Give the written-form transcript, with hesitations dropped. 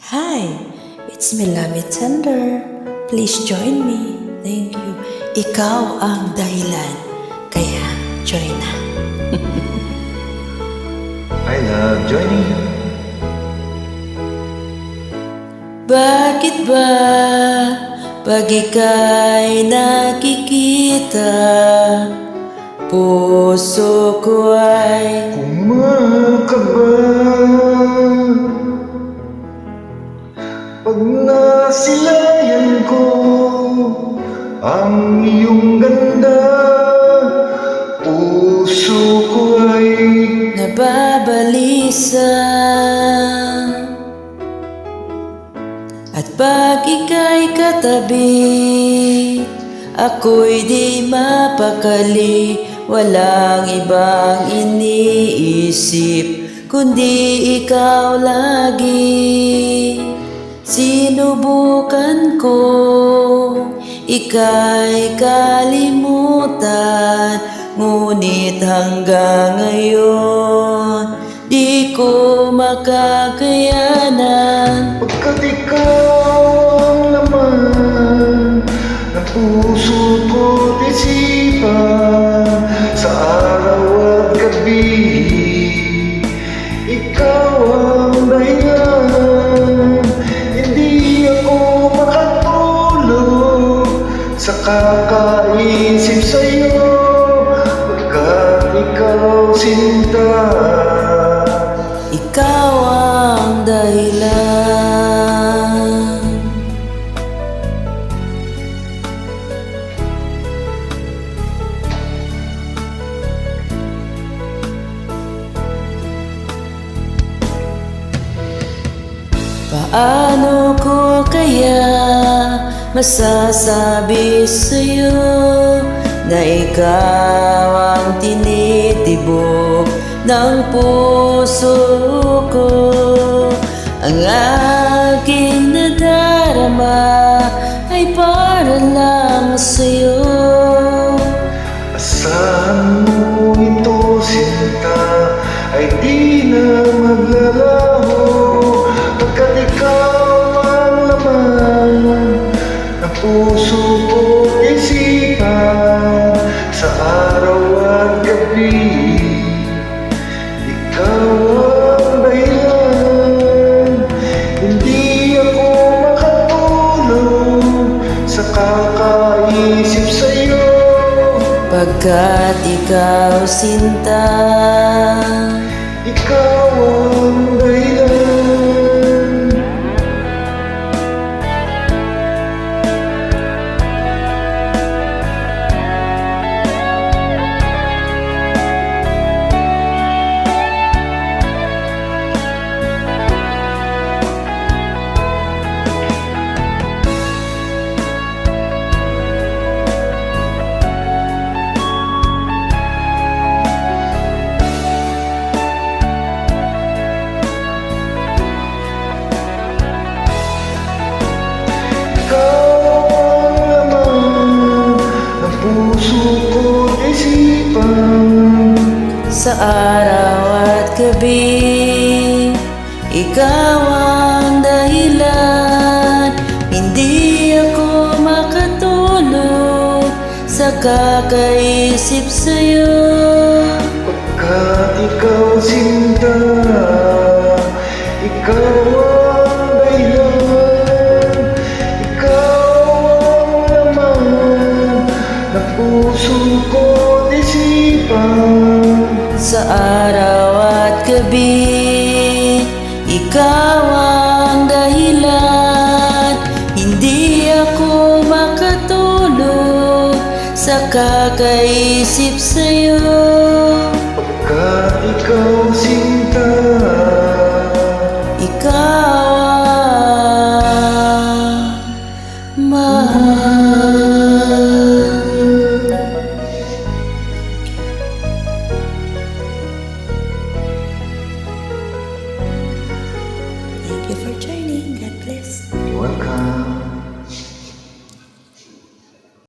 Hi, it's me, Love It Tender. Please join me. Thank you. Ikaw ang dahilan, kaya join na. I love joining you. Bakit ba pag ika'y nakikita, puso ko ay Kumakaba pag nasilayan ko ang iyong ganda, puso ko ay nababalisa. At pag ika'y katabi, ako'y di mapakali. Walang ibang iniisip kundi ikaw lagi. Sinubukan ko ika'y kalimutan, ngunit hanggang ngayon di ko makakayanan. pagkat ikaw ang laman ng puso ko't isipan. Sa araw at gabi, ikaw ang dahilan. Hindi ako makatulog sa kakaisip sa'yo, pagkat ikaw sinta. Ikaw ang dahilan. Paano ko kaya masasabi sa'yo na ikaw ang tinitibok ng puso ko? Ang aking nadarama ay para lang sa'yo. Asahan mo ito, sinta, ay di na maglalaho, pagkat ikaw ang laman ng puso ko't isipan. Sa araw at gabi, ikaw ang dahilan. Hindi ako makatulog sa kakaisip sa'yo, Pagkat ikaw sinta, ikaw ang dahilan. Ikaw ang laman ng puso ko't isipan. sa araw at gabi, ikaw ang dahilan. Hindi ako makatulog sa kakaisip sa'yo. Pagkat ikaw sinta, ikaw ang dahilan. Ikaw ang laman ng puso ko't isipan. Sa araw at gabi, ikaw ang dahilan. Hindi ako makatulog sa kakaisip sa'yo.